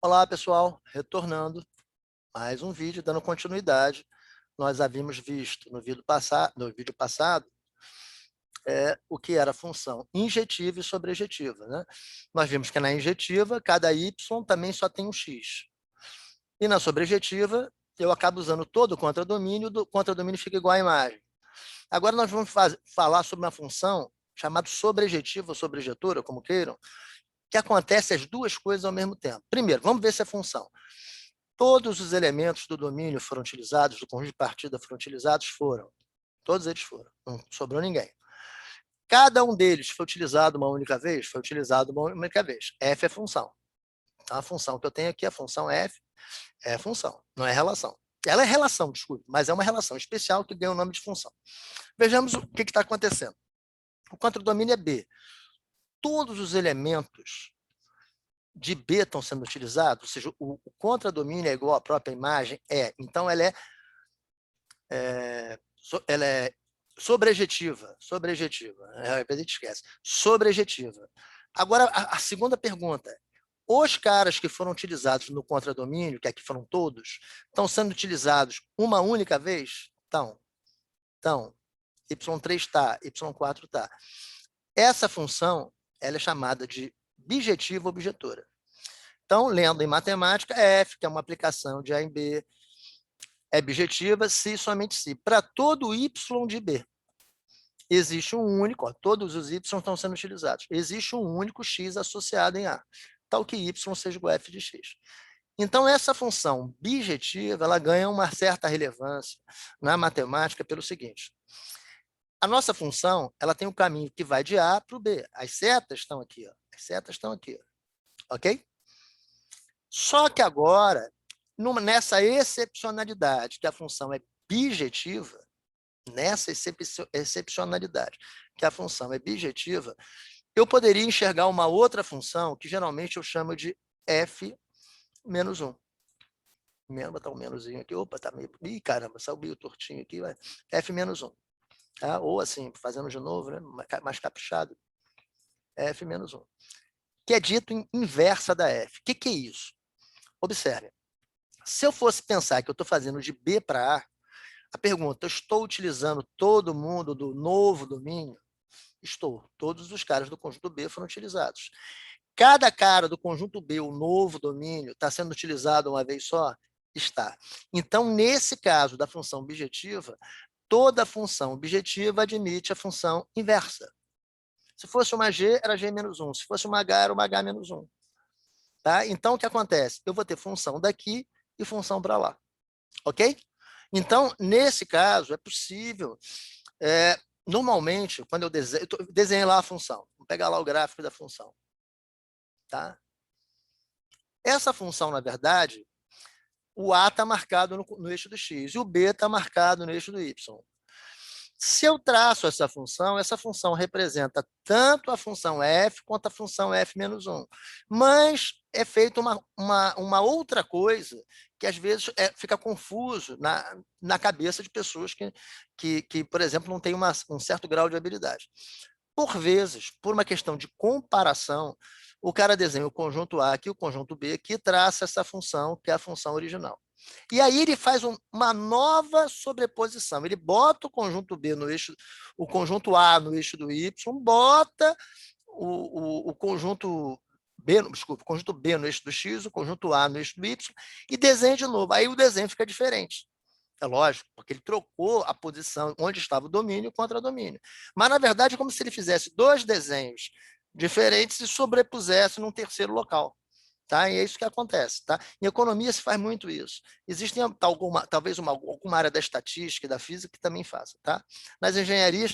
Olá, pessoal, retornando mais um vídeo, dando continuidade. Nós havíamos visto no vídeo passado o que era a função injetiva e sobrejetiva, né? Nós vimos que na injetiva, cada y também só tem um x. E na sobrejetiva, eu acabo usando todo o contradomínio, o contradomínio fica igual à imagem. Agora nós vamos falar sobre uma função chamada sobrejetiva ou sobrejetora, como queiram, que acontece as duas coisas ao mesmo tempo. Primeiro, vamos ver se a função. Todos os elementos do domínio foram utilizados, do conjunto de partida foram utilizados, foram. Todos eles foram, não sobrou ninguém. Cada um deles foi utilizado uma única vez? Foi utilizado uma única vez. F é função. Então, a função que eu tenho aqui, a função F, é função, não é relação. Ela é relação, desculpe, mas é uma relação especial que ganha o nome de função. Vejamos o que está acontecendo. O contradomínio é B. Todos os elementos de B estão sendo utilizados, ou seja, o contradomínio é igual à própria imagem? É. Então, ela é sobrejetiva. Às vezes a gente esquece. Sobrejetiva. Agora, a segunda pergunta. Os caras que foram utilizados no contradomínio, que aqui foram todos, estão sendo utilizados uma única vez? Então, Y3 está, Y4 está. Essa função ela é chamada de bijetiva objetora. Então, lendo em matemática, F, que é uma aplicação de A em B, é bijetiva se e somente se. Para todo y de B, existe um único, todos os y estão sendo utilizados, existe um único x associado em A, tal que y seja igual a f de x. Então, essa função bijetiva, ela ganha uma certa relevância na matemática pelo seguinte. A nossa função, ela tem um caminho que vai de A para o B. As setas estão aqui, ó. As setas estão aqui, ó. Ok? Só que agora, nessa excepcionalidade, que a função é bijetiva, nessa excepcionalidade, que a função é bijetiva, eu poderia enxergar uma outra função, que geralmente eu chamo de f menos 1. Vou botar um menusinho aqui. Opa, tá meio... Ih, caramba, saiu meio tortinho aqui. Vai. F menos 1. Tá? Ou assim, fazendo de novo, né? Mais caprichado. F menos 1. Que é dito em inversa da f. O que é isso? Observe. Se eu fosse pensar que eu estou fazendo de B para A, a pergunta, eu estou utilizando todo mundo do novo domínio? Estou. Todos os caras do conjunto B foram utilizados. Cada cara do conjunto B, o novo domínio, está sendo utilizado uma vez só? Está. Então, nesse caso da função bijetiva, toda função bijetiva admite a função inversa. Se fosse uma G, era G menos 1. Se fosse uma H, era uma H menos 1. Tá? Então, o que acontece? Eu vou ter função daqui e função para lá. Ok? Então, nesse caso, é possível... normalmente, quando eu desenho lá a função, vou pegar lá o gráfico da função. Tá? Essa função, na verdade, o A está marcado no eixo do x e o B está marcado no eixo do y. Se eu traço essa função representa tanto a função f quanto a função f menos 1. Mas é feita uma outra coisa que, às vezes, fica confuso na cabeça de pessoas que, por exemplo, não têm um certo grau de habilidade. Por vezes, por uma questão de comparação, o cara desenha o conjunto A aqui, o conjunto B aqui, traça essa função, que é a função original. E aí ele faz uma nova sobreposição. Ele bota o conjunto B no eixo, o conjunto A no eixo do Y, bota o conjunto B, desculpa, o conjunto B no eixo do X, o conjunto A no eixo do Y, e desenha de novo. Aí o desenho fica diferente. É lógico, porque ele trocou a posição onde estava o domínio contra o domínio. Mas, na verdade, é como se ele fizesse dois desenhos diferentes e sobrepusesse num terceiro local. Tá? E é isso que acontece. Tá? Em economia se faz muito isso. Existe talvez alguma área da estatística e da física que também faça. Tá? Nas engenharias,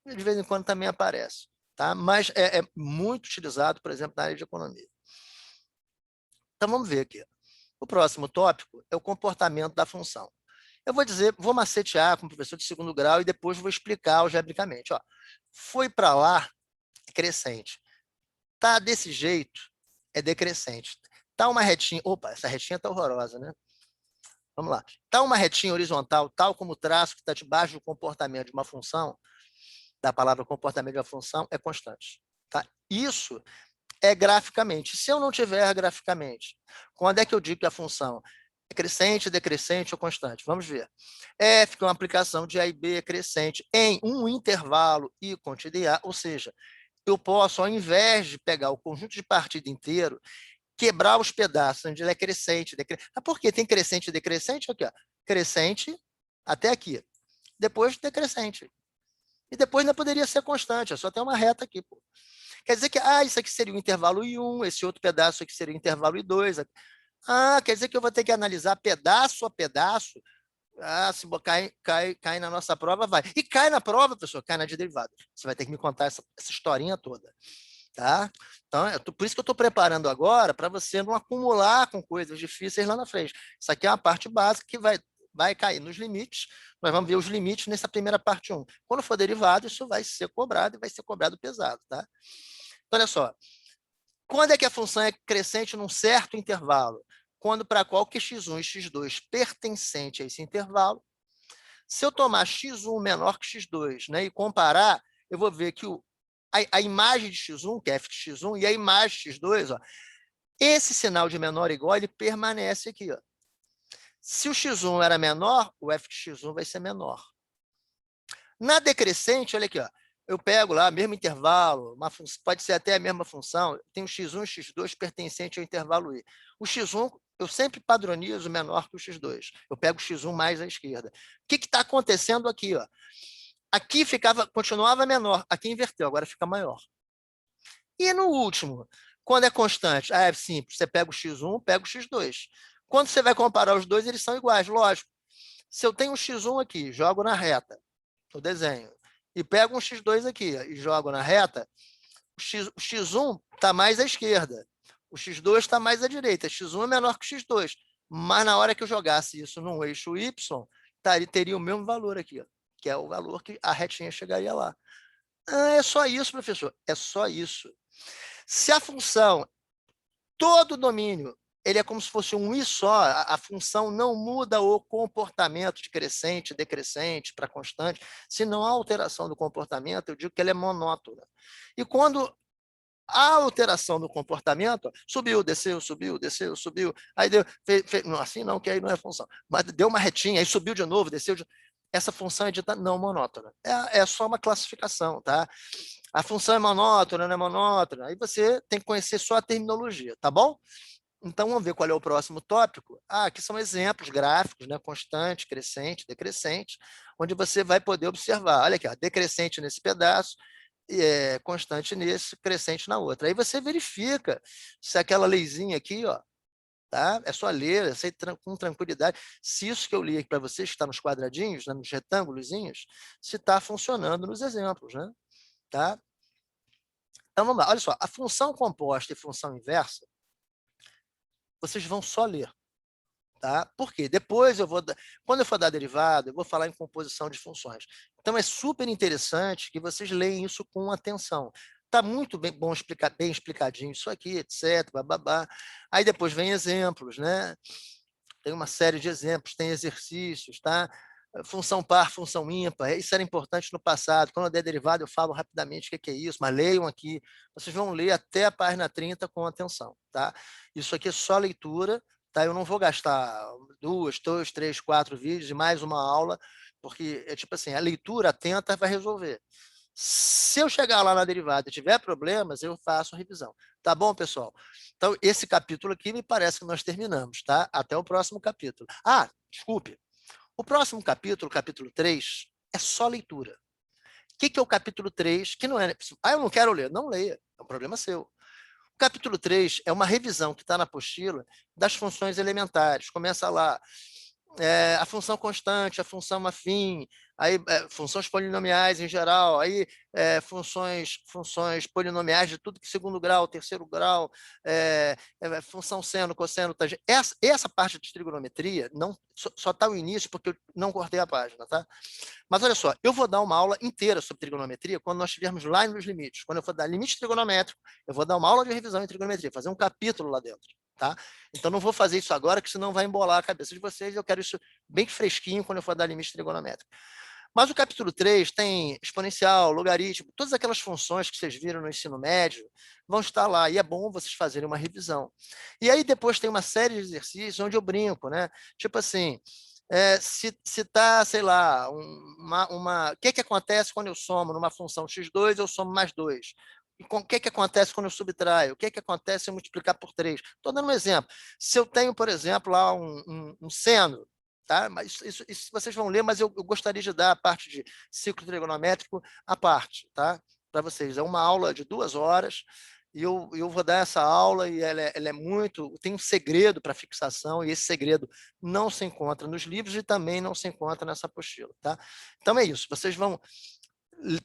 de vez em quando também aparece. Tá? Mas é muito utilizado, por exemplo, na área de economia. Então, vamos ver aqui. O próximo tópico é o comportamento da função. Eu vou macetear como professor de segundo grau e depois vou explicar algebricamente. Ó, foi para lá, é crescente. Tá desse jeito, é decrescente. Tá uma retinha... Opa, essa retinha tá horrorosa, né? Vamos lá. Tá uma retinha horizontal, tal como o traço que está debaixo do comportamento de uma função, da palavra comportamento de uma função, é constante. Tá? Isso é graficamente. Se eu não tiver graficamente, quando é que eu digo que a função é crescente, decrescente ou constante? Vamos ver. F, que é uma aplicação de A e B crescente em um intervalo I contido em A, ou seja, eu posso, ao invés de pegar o conjunto de partida inteiro, quebrar os pedaços, onde ele é crescente, decrescente. Ah, por quê? Tem crescente e decrescente? Aqui, ó. Crescente até aqui. Depois decrescente. E depois ainda poderia ser constante, é só ter uma reta aqui. Pô. Quer dizer que isso aqui seria o intervalo I1, esse outro pedaço aqui seria o intervalo I2. Quer dizer que eu vou ter que analisar pedaço a pedaço. Se cai na nossa prova, vai. E cai na prova, pessoal, cai na de derivadas. Você vai ter que me contar essa historinha toda. Tá? Então, por isso que eu estou preparando agora, para você não acumular com coisas difíceis lá na frente. Isso aqui é uma parte básica que vai cair nos limites. Nós vamos ver os limites nessa primeira parte 1. Quando for derivado, isso vai ser cobrado e vai ser cobrado pesado. Tá? Então, olha só. Quando é que a função é crescente num certo intervalo? Quando para qual que x1 e x2 pertencente a esse intervalo. Se eu tomar x1 menor que x2, né, e comparar, eu vou ver que a imagem de x1, que é f de x1, e a imagem de x2, ó, esse sinal de menor ou igual, ele permanece aqui. Ó. Se o x1 era menor, o f de x1 vai ser menor. Na decrescente, olha aqui, ó, eu pego lá, mesmo intervalo, pode ser até a mesma função, tem o x1 e x2 pertencente ao intervalo i. O x1, eu sempre padronizo menor que o x2. Eu pego o x1 mais à esquerda. O que está acontecendo aqui? Ó? Aqui continuava menor, aqui inverteu, agora fica maior. E no último, quando é constante? É simples, você pega o x1, pega o x2. Quando você vai comparar os dois, eles são iguais, lógico. Se eu tenho um x1 aqui, jogo na reta, o desenho, e pego um x2 aqui e jogo na reta, o x1 está mais à esquerda, o x2 está mais à direita, x1 é menor que o x2, mas na hora que eu jogasse isso num eixo y, teria o mesmo valor aqui, ó, que é o valor que a retinha chegaria lá. É só isso, professor, é só isso. Se a função, todo domínio, ele é como se fosse um i só, a função não muda o comportamento de crescente, decrescente, para constante, se não há alteração do comportamento, eu digo que ele é monótona. E quando há alteração do comportamento, subiu, desceu, aí deu, não, assim não, que aí não é função, mas deu uma retinha, aí subiu de novo, desceu de novo. Essa função é dita não monótona. É só uma classificação, tá? A função é monótona, não é monótona. Aí você tem que conhecer só a terminologia, tá bom? Então, vamos ver qual é o próximo tópico. Aqui são exemplos gráficos, né? Constante, crescente, decrescente, onde você vai poder observar. Olha aqui, ó, decrescente nesse pedaço, constante nesse, crescente na outra. Aí você verifica se aquela leizinha aqui, ó, tá? É só ler, com tranquilidade. Se isso que eu li aqui para vocês, que está nos quadradinhos, né, nos retângulozinhos, se está funcionando nos exemplos, né? Tá? Então, vamos lá. Olha só, a função composta e função inversa, vocês vão só ler. Tá? Por quê? Depois quando eu for dar derivada, eu vou falar em composição de funções. Então, é super interessante que vocês leem isso com atenção. Está muito bem explicadinho isso aqui, etc. Bababá. Aí depois vem exemplos, né? Tem uma série de exemplos, tem exercícios, tá? Função par, função ímpar, isso era importante no passado. Quando eu der derivada, eu falo rapidamente o que é isso, mas leiam aqui. Vocês vão ler até a página 30 com atenção, tá? Isso aqui é só leitura, tá? Eu não vou gastar 2, 3, 4 vídeos e mais uma aula, porque é tipo assim, a leitura atenta vai resolver. Se eu chegar lá na derivada e tiver problemas, eu faço a revisão. Tá bom, pessoal? Então, esse capítulo aqui me parece que nós terminamos, tá? Até o próximo capítulo. Desculpe. O próximo capítulo, capítulo 3, é só leitura. O que é o capítulo 3? Que não é... eu não quero ler. Não leia. É um problema seu. O capítulo 3 é uma revisão que está na apostila das funções elementares. Começa lá. A função constante, a função afim, aí funções polinomiais em geral, aí funções polinomiais de tudo que segundo grau, terceiro grau, função seno, cosseno, tangente. Essa parte de trigonometria só está o início porque eu não cortei a página, tá? Mas olha só, eu vou dar uma aula inteira sobre trigonometria quando nós estivermos lá nos limites. Quando eu for dar limite trigonométrico, eu vou dar uma aula de revisão em trigonometria, fazer um capítulo lá dentro. Tá? Então, não vou fazer isso agora, que senão vai embolar a cabeça de vocês. Eu quero isso bem fresquinho quando eu for dar limite trigonométrico. Mas o capítulo 3 tem exponencial, logaritmo, todas aquelas funções que vocês viram no ensino médio vão estar lá, e é bom vocês fazerem uma revisão. E aí depois tem uma série de exercícios onde eu brinco, né? Tipo assim, se está, sei lá, o que acontece quando eu somo numa função x2, eu somo mais 2. O que acontece quando eu subtraio? O que acontece se eu multiplicar por 3? Estou dando um exemplo. Se eu tenho, por exemplo, lá um seno, tá? Mas isso vocês vão ler, mas eu gostaria de dar a parte de ciclo trigonométrico à parte, tá? Para vocês. É uma aula de 2 horas, e eu vou dar essa aula, e ela é muito... Tem um segredo para fixação, e esse segredo não se encontra nos livros e também não se encontra nessa apostila, tá? Então é isso, vocês vão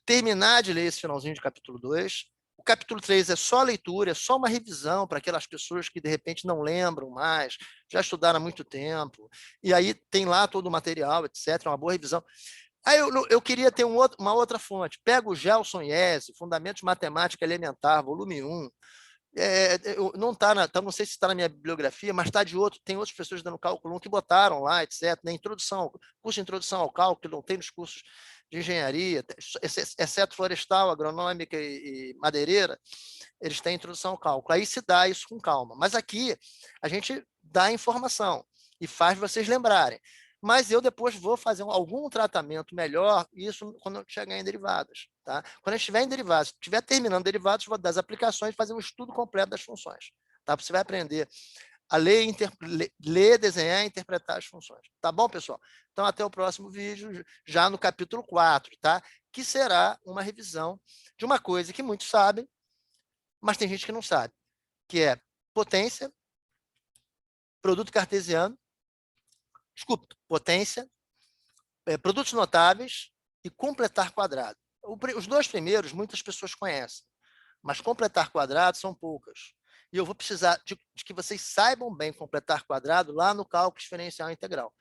terminar de ler esse finalzinho de capítulo 2. O capítulo 3 é só leitura, é só uma revisão para aquelas pessoas que, de repente, não lembram mais, já estudaram há muito tempo, e aí tem lá todo o material, etc., uma boa revisão. Aí eu queria ter uma outra fonte. Pega o Gelson Iese, Fundamentos de Matemática Elementar, volume 1. Não tá não sei se está na minha bibliografia, mas está de outro, tem outras pessoas dando cálculo 1 que botaram lá, etc. Na introdução, curso de introdução ao cálculo, que não tem nos cursos de engenharia, exceto florestal, agronômica e madeireira, eles têm introdução ao cálculo. Aí se dá isso com calma. Mas aqui a gente dá informação e faz vocês lembrarem. Mas eu depois vou fazer algum tratamento melhor, isso quando eu chegar em derivadas. Tá? Quando a gente estiver em derivados, estiver terminando derivados, vou dar as aplicações e fazer um estudo completo das funções. Tá? Você vai aprender a ler, desenhar e interpretar as funções. Tá bom, pessoal? Então, até o próximo vídeo, já no capítulo 4, tá? Que será uma revisão de uma coisa que muitos sabem, mas tem gente que não sabe, que é potência, produto cartesiano, desculpa, potência, produtos notáveis e completar quadrado. Os 2 primeiros, muitas pessoas conhecem, mas completar quadrado são poucas. E eu vou precisar de que vocês saibam bem completar quadrado lá no cálculo exponencial integral.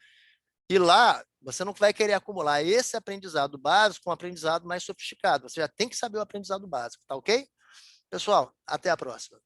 E lá, você não vai querer acumular esse aprendizado básico com um aprendizado mais sofisticado. Você já tem que saber o aprendizado básico, tá ok? Pessoal, até a próxima.